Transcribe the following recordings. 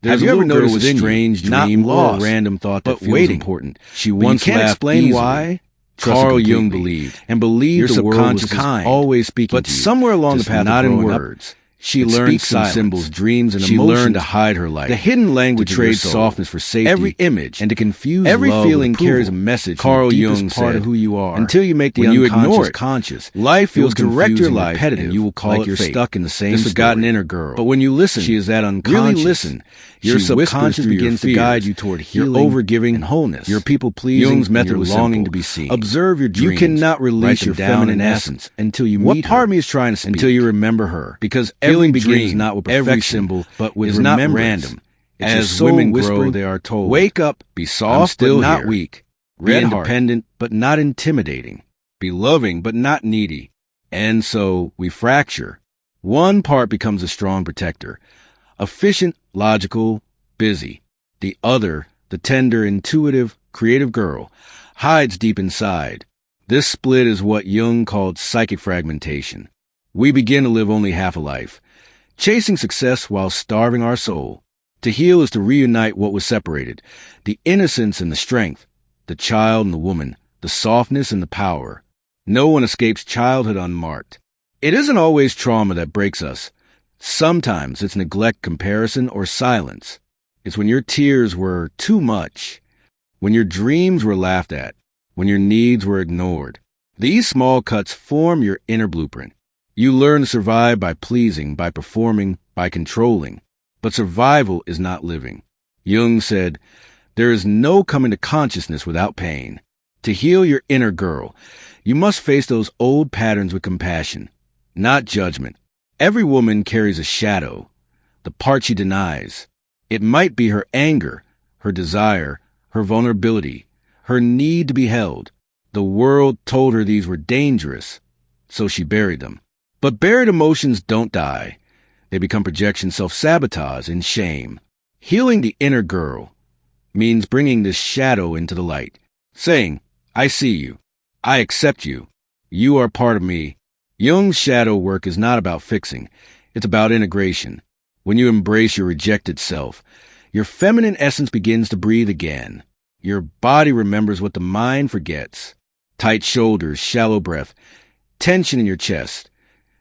Have you ever noticed a strange dream or a random thought that feels important? She once laughed explain why. Carl Jung believed the world was kind, always speaking to you, but somewhere along the path, not in words. She learned some symbols, dreams, and emotions. She learned to hide her light. The hidden language to trade softness for safety. Every image and to confuse every feeling carries a message. Carl Jung said, "Who you are until you make the unconscious conscious. Life feels direct your life, repetitive, and you will call it you're fate. Stuck in the same forgotten inner girl. But when you listen, she is that unconscious. Really listen. Your subconscious begins to guide you toward healing, overgiving, and wholeness. Your people pleasing. Jung's method was longing to be seen. Observe your dreams. You cannot release your feminine essence until you meet her. What part of me is trying to speak? Until you remember her, because feeling begins not with every symbol, but with remembrance. Not random. As women grow, they are told, "Wake up, be soft, but not weak. Be independent, but not intimidating. Be loving, but not needy." And so we fracture. One part becomes a strong protector, efficient, logical, busy. The other, the tender, intuitive, creative girl, hides deep inside. This split is what Jung called psychic fragmentation. We begin to live only half a life, chasing success while starving our soul. To heal is to reunite what was separated, the innocence and the strength, the child and the woman, the softness and the power. No one escapes childhood unmarked. It isn't always trauma that breaks us. Sometimes it's neglect, comparison, or silence. It's when your tears were too much, when your dreams were laughed at, when your needs were ignored. These small cuts form your inner blueprint. You learn to survive by pleasing, by performing, by controlling. But survival is not living. Jung said, "There is no coming to consciousness without pain." To heal your inner girl, you must face those old patterns with compassion, not judgment. Every woman carries a shadow, the part she denies. It might be her anger, her desire, her vulnerability, her need to be held. The world told her these were dangerous, so she buried them. But buried emotions don't die. They become projection, self-sabotage, and shame. Healing the inner girl means bringing this shadow into the light, saying, "I see you. I accept you. You are part of me." Jung's shadow work is not about fixing. It's about integration. When you embrace your rejected self, your feminine essence begins to breathe again. Your body remembers what the mind forgets. Tight shoulders, shallow breath, tension in your chest.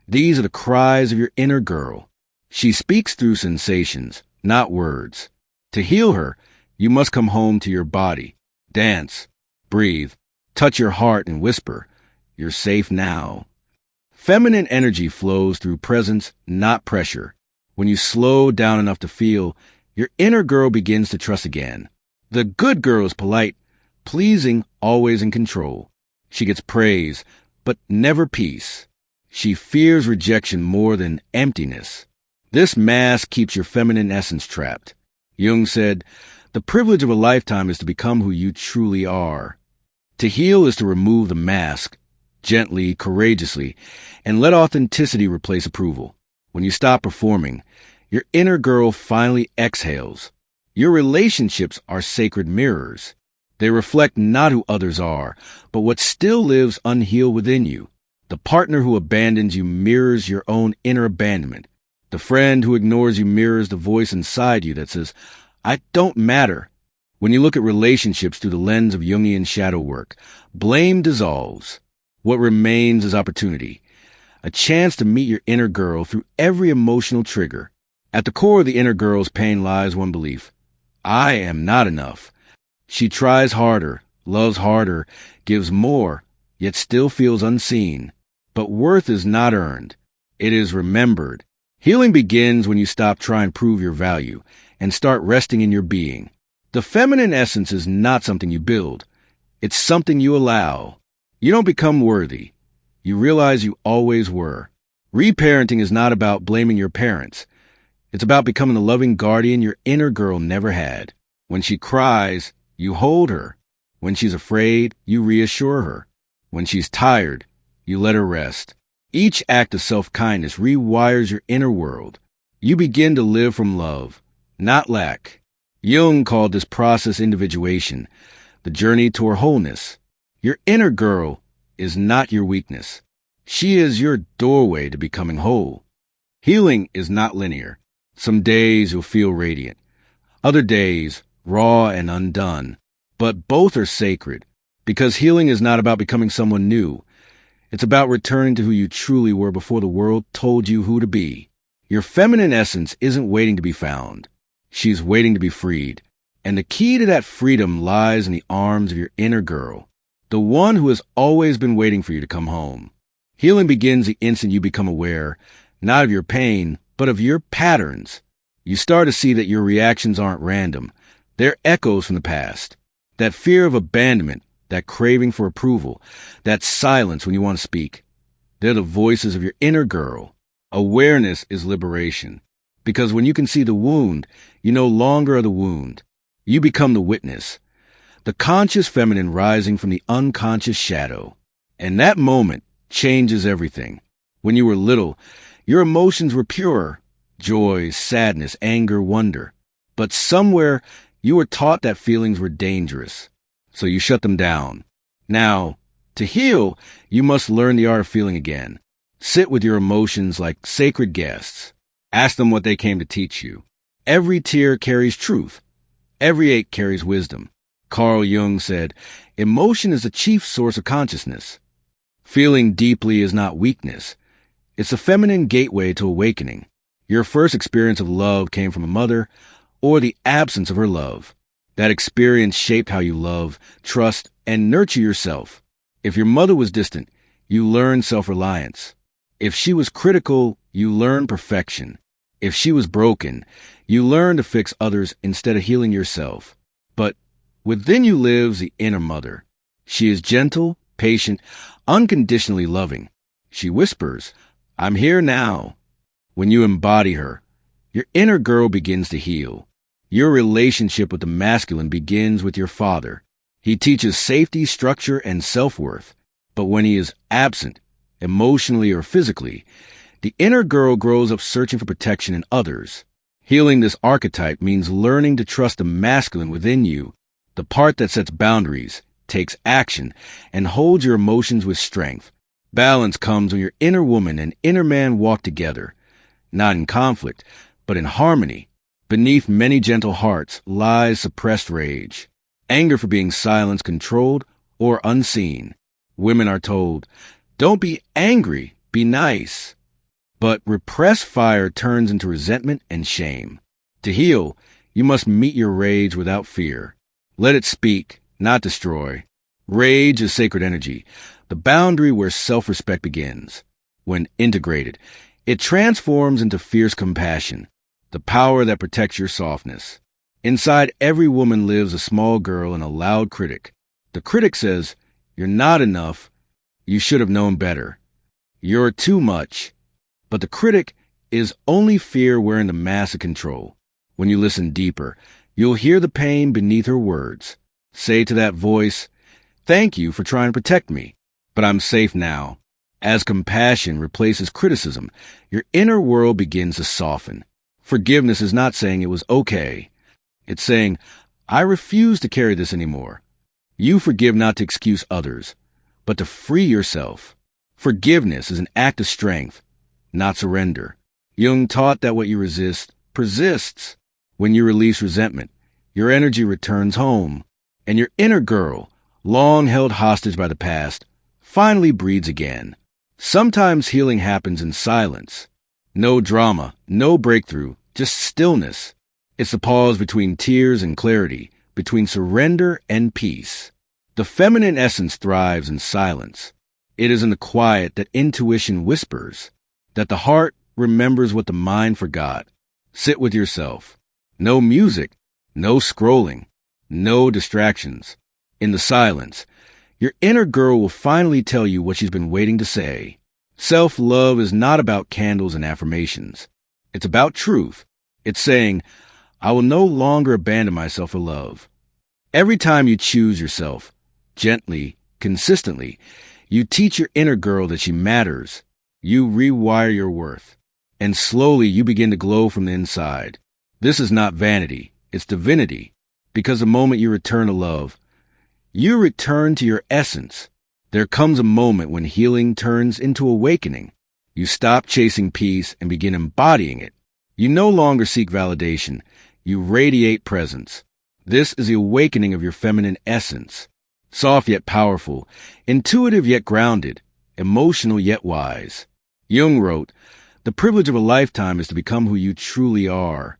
These are the cries of your inner girl. She speaks through sensations, not words. To heal her, you must come home to your body. Dance, breathe, touch your heart and whisper, "You're safe now." Feminine energy flows through presence, not pressure. When you slow down enough to feel, your inner girl begins to trust again. The good girl is polite, pleasing, always in control. She gets praise, but never peace. She fears rejection more than emptiness. This mask keeps your feminine essence trapped. Jung said, "The privilege of a lifetime is to become who you truly are." To heal is to remove the mask, gently, courageously, and let authenticity replace approval. When you stop performing, your inner girl finally exhales. Your relationships are sacred mirrors. They reflect not who others are, but what still lives unhealed within you. The partner who abandons you mirrors your own inner abandonment. The friend who ignores you mirrors the voice inside you that says, "I don't matter." When you look at relationships through the lens of Jungian shadow work, blame dissolves. What remains is opportunity, a chance to meet your inner girl through every emotional trigger. At the core of the inner girl's pain lies one belief: I am not enough. She tries harder, loves harder, gives more, yet still feels unseen. But worth is not earned. It is remembered. Healing begins when you stop trying to prove your value and start resting in your being. The feminine essence is not something you build. It's something you allow. You don't become worthy. You realize you always were. Reparenting is not about blaming your parents. It's about becoming the loving guardian your inner girl never had. When she cries, you hold her. When she's afraid, you reassure her. When she's tired, you let her rest. Each act of self-kindness rewires your inner world. You begin to live from love, not lack. Jung called this process individuation, the journey toward wholeness. Your inner girl is not your weakness. She is your doorway to becoming whole. Healing is not linear. Some days you'll feel radiant. Other days, raw and undone. But both are sacred, because healing is not about becoming someone new. It's about returning to who you truly were before the world told you who to be. Your feminine essence isn't waiting to be found. She's waiting to be freed. And the key to that freedom lies in the arms of your inner girl, the one who has always been waiting for you to come home. Healing begins the instant you become aware, not of your pain, but of your patterns. You start to see that your reactions aren't random. They're echoes from the past. That fear of abandonment, that craving for approval, that silence when you want to speak. They're the voices of your inner girl. Awareness is liberation. Because when you can see the wound, you no longer are the wound. You become the witness. The conscious feminine rising from the unconscious shadow. And that moment changes everything. When you were little, your emotions were pure. Joy, sadness, anger, wonder. But somewhere, you were taught that feelings were dangerous. So you shut them down. Now, to heal, you must learn the art of feeling again. Sit with your emotions like sacred guests. Ask them what they came to teach you. Every tear carries truth. Every ache carries wisdom. Carl Jung said, emotion is the chief source of consciousness. Feeling deeply is not weakness. It's a feminine gateway to awakening. Your first experience of love came from a mother or the absence of her love. That experience shaped how you love, trust, and nurture yourself. If your mother was distant, you learned self-reliance. If she was critical, you learned perfection. If she was broken, you learned to fix others instead of healing yourself. But within you lives the inner mother. She is gentle, patient, unconditionally loving. She whispers, "I'm here now." When you embody her, your inner girl begins to heal. Your relationship with the masculine begins with your father. He teaches safety, structure, and self-worth. But when he is absent, emotionally or physically, the inner girl grows up searching for protection in others. Healing this archetype means learning to trust the masculine within you, the part that sets boundaries, takes action, and holds your emotions with strength. Balance comes when your inner woman and inner man walk together, not in conflict, but in harmony. Beneath many gentle hearts lies suppressed rage, anger for being silenced, controlled, or unseen. Women are told, "Don't be angry, be nice." But repressed fire turns into resentment and shame. To heal, you must meet your rage without fear. Let it speak, not destroy. Rage is sacred energy, the boundary where self-respect begins. When integrated, it transforms into fierce compassion, the power that protects your softness. Inside every woman lives a small girl and a loud critic. The critic says, "You're not enough. You should have known better. You're too much." But the critic is only fear wearing the mask of control. When you listen deeper, you'll hear the pain beneath her words. Say to that voice, "Thank you for trying to protect me, but I'm safe now." As compassion replaces criticism, your inner world begins to soften. Forgiveness is not saying it was okay. It's saying, "I refuse to carry this anymore." You forgive not to excuse others, but to free yourself. Forgiveness is an act of strength, not surrender. Jung taught that what you resist persists. When you release resentment, your energy returns home, and your inner girl, long held hostage by the past, finally breathes again. Sometimes healing happens in silence. No drama, no breakthrough, just stillness. It's the pause between tears and clarity, between surrender and peace. The feminine essence thrives in silence. It is in the quiet that intuition whispers, that the heart remembers what the mind forgot. Sit with yourself. No music, no scrolling, no distractions. In the silence, your inner girl will finally tell you what she's been waiting to say. Self-love is not about candles and affirmations. It's about truth. It's saying, "I will no longer abandon myself for love." Every time you choose yourself, gently, consistently, you teach your inner girl that she matters. You rewire your worth. And slowly you begin to glow from the inside. This is not vanity, it's divinity. Because the moment you return to love, you return to your essence. There comes a moment when healing turns into awakening. You stop chasing peace and begin embodying it. You no longer seek validation. You radiate presence. This is the awakening of your feminine essence. Soft yet powerful, intuitive yet grounded, emotional yet wise. Jung wrote, "The privilege of a lifetime is to become who you truly are."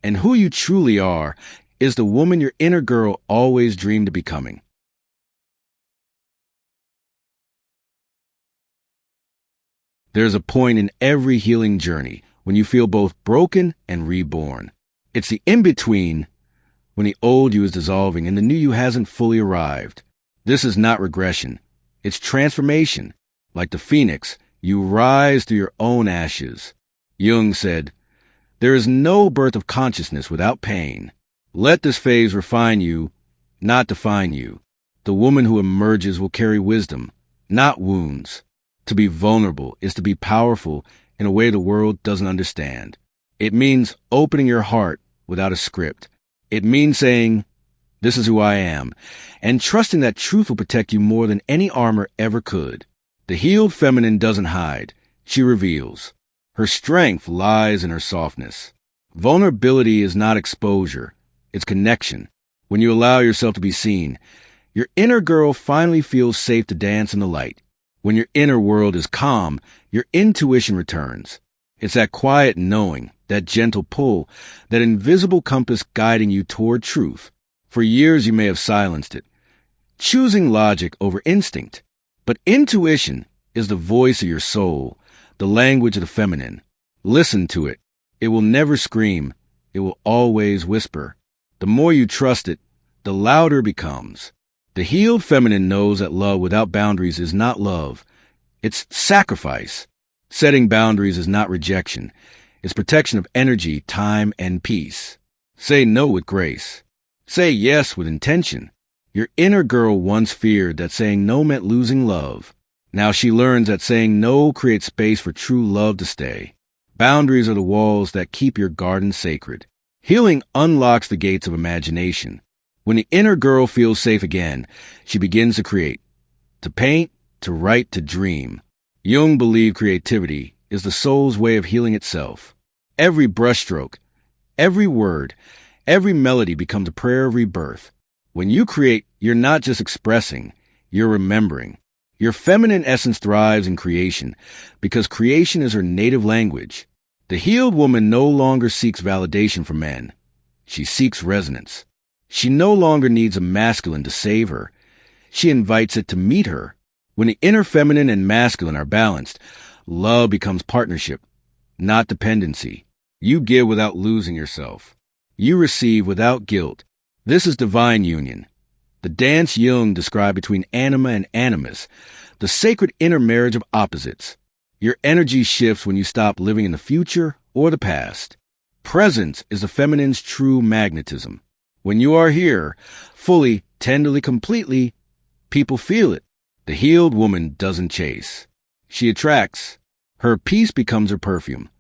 And who you truly are is the woman your inner girl always dreamed of becoming. There's a point in every healing journey when you feel both broken and reborn. It's the in-between, when the old you is dissolving and the new you hasn't fully arrived. This is not regression. It's transformation. Like the phoenix, you rise through your own ashes. Jung said, "There is no birth of consciousness without pain. Let this phase refine you, not define you. The woman who emerges will carry wisdom, not wounds. To be vulnerable is to be powerful in a way the world doesn't understand. It means opening your heart without a script. It means saying, 'This is who I am,' and trusting that truth will protect you more than any armor ever could." The healed feminine doesn't hide. She reveals. Her strength lies in her softness. Vulnerability is not exposure. It's connection. When you allow yourself to be seen, your inner girl finally feels safe to dance in the light. When your inner world is calm, your intuition returns. It's that quiet knowing, that gentle pull, that invisible compass guiding you toward truth. For years you may have silenced it, choosing logic over instinct. But intuition is the voice of your soul, the language of the feminine. Listen to it. It will never scream. It will always whisper. The more you trust it, the louder it becomes. The healed feminine knows that love without boundaries is not love. It's sacrifice. Setting boundaries is not rejection. It's protection of energy, time, and peace. Say no with grace. Say yes with intention. Your inner girl once feared that saying no meant losing love. Now she learns that saying no creates space for true love to stay. Boundaries are the walls that keep your garden sacred. Healing unlocks the gates of imagination. When the inner girl feels safe again, she begins to create. To paint, to write, to dream. Jung believed creativity is the soul's way of healing itself. Every brushstroke, every word, every melody becomes a prayer of rebirth. When you create, you're not just expressing, you're remembering. Your feminine essence thrives in creation because creation is her native language. The healed woman no longer seeks validation from men. She seeks resonance. She no longer needs a masculine to save her. She invites it to meet her. When the inner feminine and masculine are balanced, love becomes partnership, not dependency. You give without losing yourself. You receive without guilt. This is divine union. The dance Jung described between anima and animus, the sacred intermarriage of opposites. Your energy shifts when you stop living in the future or the past. Presence is the feminine's true magnetism. When you are here, fully, tenderly, completely, people feel it. The healed woman doesn't chase. She attracts. Her peace becomes her perfume.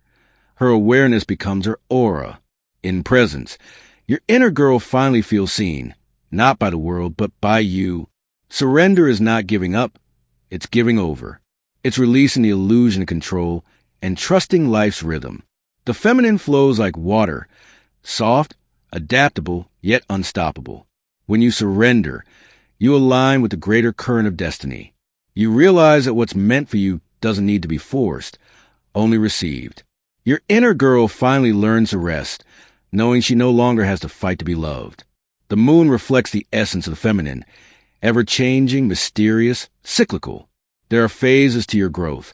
Her awareness becomes her aura. In presence, your inner girl finally feels seen, not by the world, but by you. Surrender is not giving up. It's giving over. It's releasing the illusion of control and trusting life's rhythm. The feminine flows like water, soft, adaptable, yet unstoppable. When you surrender, you align with the greater current of destiny. You realize that what's meant for you doesn't need to be forced, only received. Your inner girl finally learns to rest, knowing she no longer has to fight to be loved. The moon reflects the essence of the feminine, ever-changing, mysterious, cyclical. There are phases to your growth,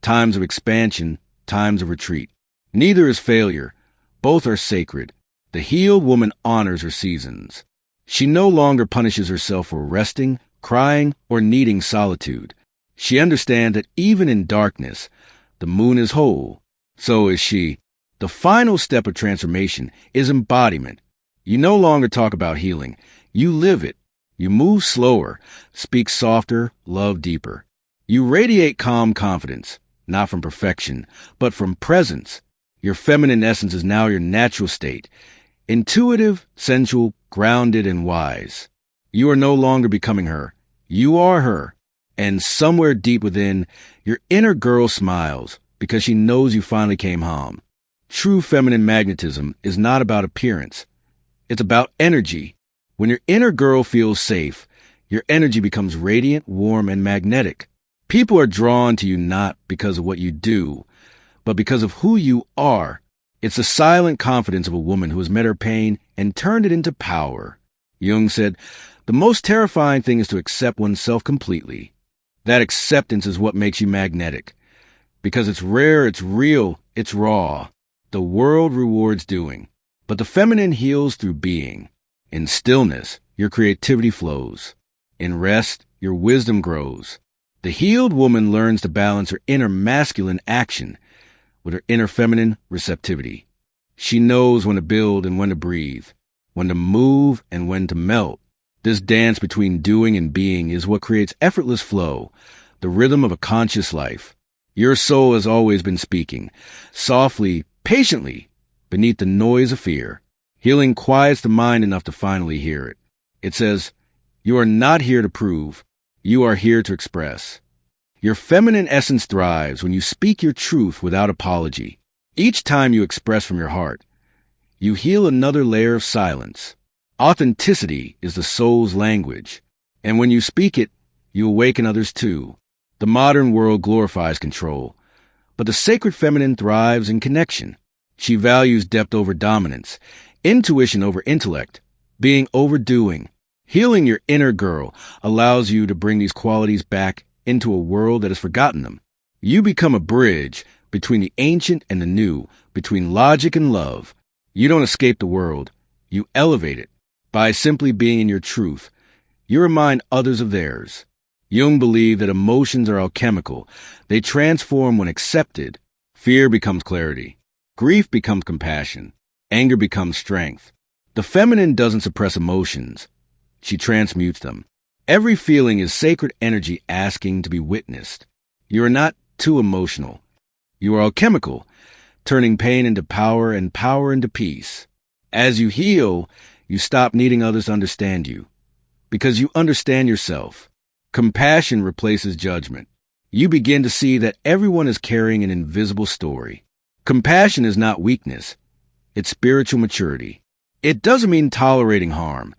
times of expansion, times of retreat. Neither is failure. Both are sacred. The healed woman honors her seasons. She no longer punishes herself for resting, crying, or needing solitude. She understands that even in darkness, the moon is whole. So is she. The final step of transformation is embodiment. You no longer talk about healing. You live it. You move slower, speak softer, love deeper. You radiate calm confidence, not from perfection, but from presence. Your feminine essence is now your natural state. Intuitive, sensual, grounded, and wise. You are no longer becoming her. You are her. And somewhere deep within, your inner girl smiles because she knows you finally came home. True feminine magnetism is not about appearance. It's about energy. When your inner girl feels safe, your energy becomes radiant, warm, and magnetic. People are drawn to you not because of what you do, but because of who you are. It's the silent confidence of a woman who has met her pain and turned it into power. Jung said, "The most terrifying thing is to accept oneself completely. That acceptance is what makes you magnetic. Because it's rare, it's real, it's raw. The world rewards doing, but the feminine heals through being. In stillness, your creativity flows. In rest, your wisdom grows. The healed woman learns to balance her inner masculine action with her inner feminine receptivity. She knows when to build and when to breathe, when to move and when to melt. This dance between doing and being is what creates effortless flow, the rhythm of a conscious life. Your soul has always been speaking, softly, patiently, beneath the noise of fear. Healing quiets the mind enough to finally hear it. It says, "You are not here to prove. You are here to express." Your feminine essence thrives when you speak your truth without apology. Each time you express from your heart, you heal another layer of silence. Authenticity is the soul's language, and when you speak it, you awaken others too. The modern world glorifies control, but the sacred feminine thrives in connection. She values depth over dominance, intuition over intellect, being over doing. Healing your inner girl allows you to bring these qualities back into a world that has forgotten them. You become a bridge between the ancient and the new, between logic and love. You don't escape the world. You elevate it. By simply being in your truth, you remind others of theirs. Jung believed that emotions are alchemical. They transform when accepted. Fear becomes clarity. Grief becomes compassion. Anger becomes strength. The feminine doesn't suppress emotions. She transmutes them. Every feeling is sacred energy asking to be witnessed. You are not too emotional. You are alchemical, turning pain into power and power into peace. As you heal, you stop needing others to understand you, because you understand yourself. Compassion replaces judgment. You begin to see that everyone is carrying an invisible story. Compassion is not weakness. It's spiritual maturity. It doesn't mean tolerating harm.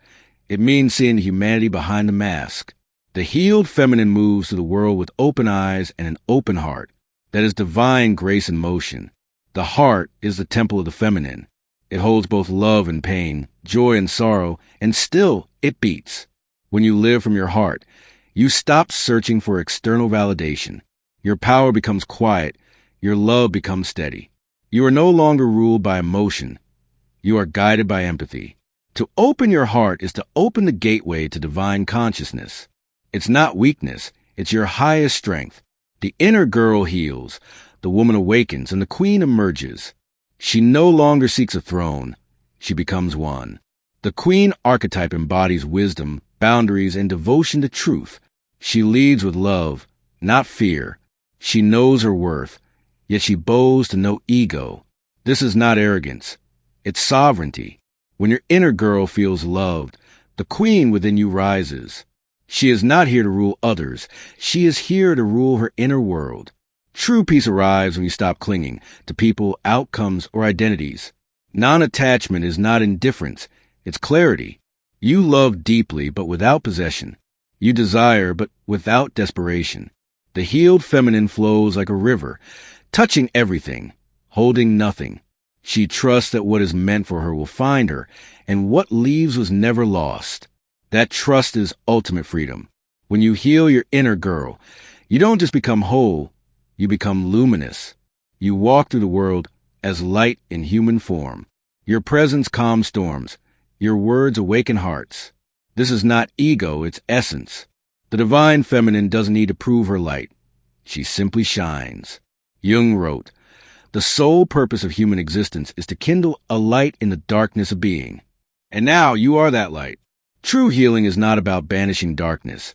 It means seeing the humanity behind the mask. The healed feminine moves through the world with open eyes and an open heart. That is divine grace in motion. The heart is the temple of the feminine. It holds both love and pain, joy and sorrow, and still it beats. When you live from your heart, you stop searching for external validation. Your power becomes quiet. Your love becomes steady. You are no longer ruled by emotion. You are guided by empathy. To open your heart is to open the gateway to divine consciousness. It's not weakness. It's your highest strength. The inner girl heals. The woman awakens and the queen emerges. She no longer seeks a throne. She becomes one. The queen archetype embodies wisdom, boundaries, and devotion to truth. She leads with love, not fear. She knows her worth, yet she bows to no ego. This is not arrogance. It's sovereignty. When your inner girl feels loved, the queen within you rises. She is not here to rule others. She is here to rule her inner world. True peace arrives when you stop clinging to people, outcomes, or identities. Non-attachment is not indifference. It's clarity. You love deeply, but without possession. You desire, but without desperation. The healed feminine flows like a river, touching everything, holding nothing. She trusts that what is meant for her will find her, and what leaves was never lost. That trust is ultimate freedom. When you heal your inner girl, you don't just become whole, you become luminous. You walk through the world as light in human form. Your presence calms storms. Your words awaken hearts. This is not ego, it's essence. The divine feminine doesn't need to prove her light. She simply shines. Jung wrote, "The sole purpose of human existence is to kindle a light in the darkness of being." And now you are that light. True healing is not about banishing darkness.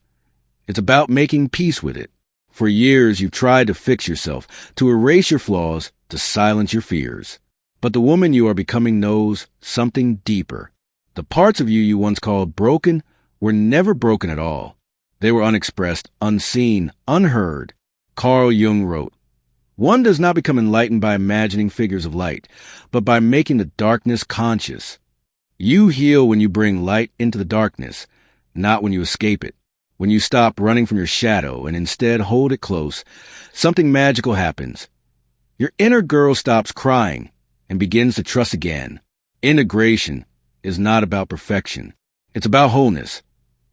It's about making peace with it. For years, you've tried to fix yourself, to erase your flaws, to silence your fears. But the woman you are becoming knows something deeper. The parts of you you once called broken were never broken at all. They were unexpressed, unseen, unheard. Carl Jung wrote, One does not become enlightened by imagining figures of light, but by making the darkness conscious. You heal when you bring light into the darkness, not when you escape it. When you stop running from your shadow and instead hold it close, something magical happens. Your inner girl stops crying and begins to trust again. Integration is not about perfection. It's about wholeness,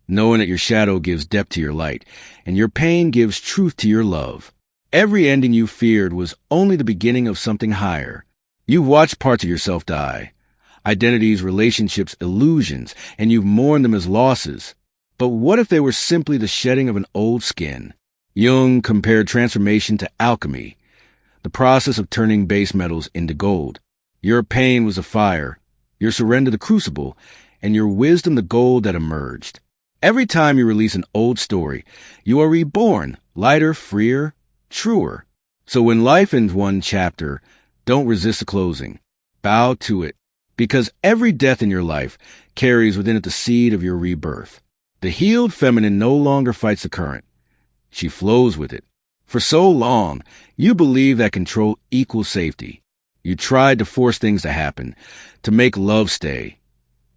knowing that your shadow gives depth to your light, and your pain gives truth to your love. Every ending you feared was only the beginning of something higher. You've watched parts of yourself die, identities, relationships, illusions, and you've mourned them as losses. But what if they were simply the shedding of an old skin? Jung compared transformation to alchemy, the process of turning base metals into gold. Your pain was a fire, your surrender the crucible, and your wisdom the gold that emerged. Every time you release an old story, you are reborn, lighter, freer, truer. So when life ends one chapter, don't resist the closing. Bow to it, because every death in your life carries within it the seed of your rebirth. The healed feminine no longer fights the current. She flows with it. For so long, you believed that control equals safety. You tried to force things to happen, to make love stay,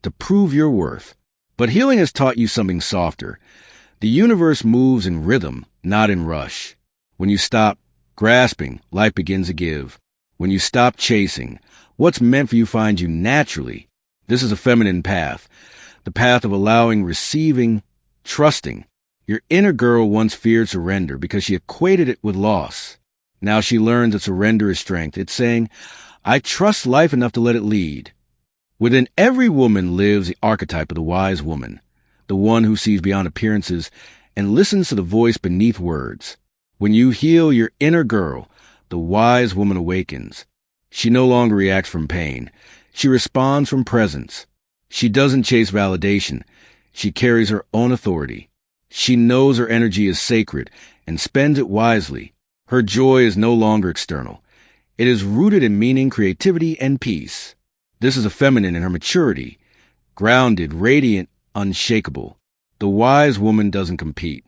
to prove your worth. But healing has taught you something softer. The universe moves in rhythm, not in rush. When you stop grasping, life begins to give. When you stop chasing, what's meant for you finds you naturally. This is a feminine path, the path of allowing, receiving, trusting. Your inner girl once feared surrender because she equated it with loss. Now she learns that surrender is strength. It's saying, I trust life enough to let it lead. Within every woman lives the archetype of the wise woman, the one who sees beyond appearances and listens to the voice beneath words. When you heal your inner girl, the wise woman awakens. She no longer reacts from pain. She responds from presence. She doesn't chase validation. She carries her own authority. She knows her energy is sacred and spends it wisely. Her joy is no longer external. It is rooted in meaning, creativity, and peace. This is a feminine in her maturity, grounded, radiant, unshakable. The wise woman doesn't compete.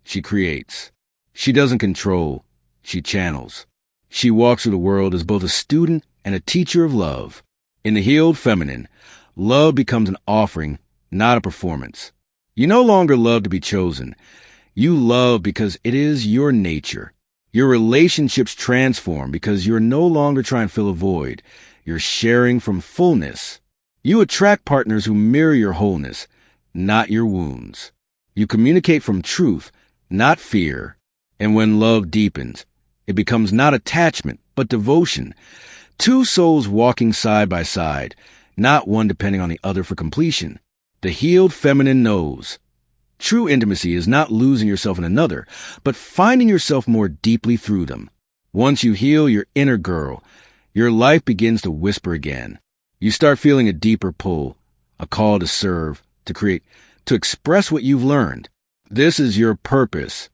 She creates. She doesn't control. She channels. She walks through the world as both a student and a teacher of love. In the healed feminine, love becomes an offering, not a performance. You no longer love to be chosen. You love because it is your nature. Your relationships transform because you're no longer trying to fill a void. You're sharing from fullness. You attract partners who mirror your wholeness, not your wounds. You communicate from truth, not fear. And when love deepens, it becomes not attachment, but devotion. Two souls walking side by side, not one depending on the other for completion. The healed feminine knows. True intimacy is not losing yourself in another, but finding yourself more deeply through them. Once you heal your inner girl, your life begins to whisper again. You start feeling a deeper pull, a call to serve, to create, to express what you've learned. This is your purpose.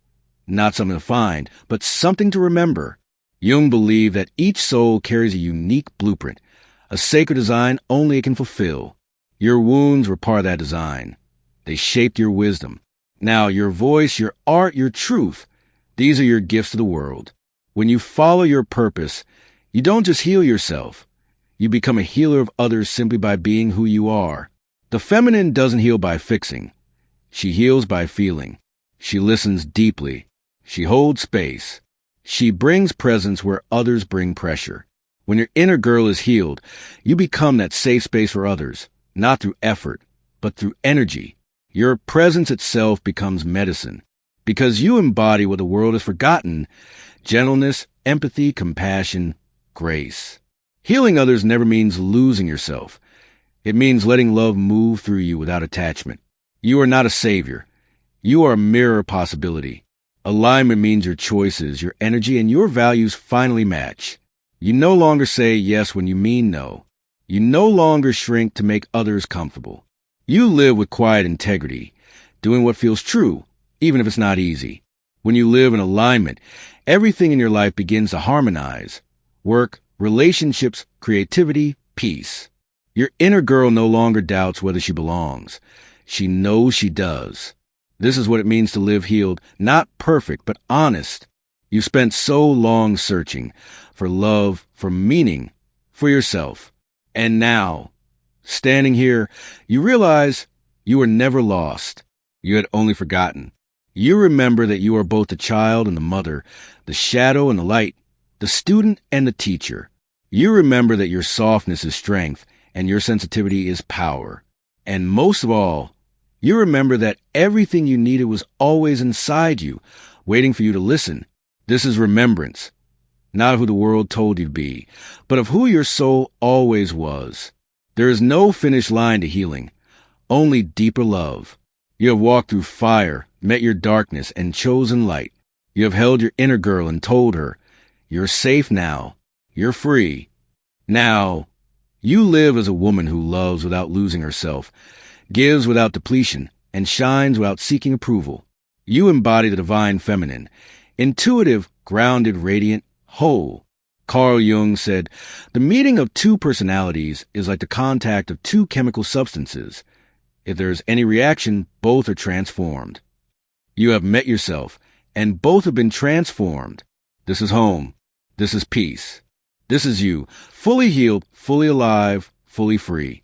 Not something to find, but something to remember. Jung believed that each soul carries a unique blueprint, a sacred design only it can fulfill. Your wounds were part of that design. They shaped your wisdom. Now your voice, your art, your truth, these are your gifts to the world. When you follow your purpose, you don't just heal yourself. You become a healer of others simply by being who you are. The feminine doesn't heal by fixing. She heals by feeling. She listens deeply. She holds space. She brings presence where others bring pressure. When your inner girl is healed, you become that safe space for others, not through effort, but through energy. Your presence itself becomes medicine. Because you embody what the world has forgotten: gentleness, empathy, compassion, grace. Healing others never means losing yourself. It means letting love move through you without attachment. You are not a savior. You are a mirror of possibility. Alignment means your choices, your energy, and your values finally match. You no longer say yes when you mean no. You no longer shrink to make others comfortable. You live with quiet integrity, doing what feels true, even if it's not easy. When you live in alignment, everything in your life begins to harmonize. Work, relationships, creativity, peace. Your inner girl no longer doubts whether she belongs. She knows she does. This is what it means to live healed, not perfect, but honest. You spent so long searching for love, for meaning, for yourself. And now, standing here, you realize you were never lost. You had only forgotten. You remember that you are both the child and the mother, the shadow and the light, the student and the teacher. You remember that your softness is strength and your sensitivity is power. And most of all, you remember that everything you needed was always inside you, waiting for you to listen. This is remembrance, not of who the world told you to be, but of who your soul always was. There is no finish line to healing, only deeper love. You have walked through fire, met your darkness, and chosen light. You have held your inner girl and told her, "You're safe now. You're free." Now, you live as a woman who loves without losing herself, gives without depletion, and shines without seeking approval. You embody the divine feminine, intuitive, grounded, radiant, whole. Carl Jung said, "The meeting of two personalities is like the contact of two chemical substances. If there is any reaction, both are transformed." You have met yourself, and both have been transformed. This is home. This is peace. This is you, fully healed, fully alive, fully free.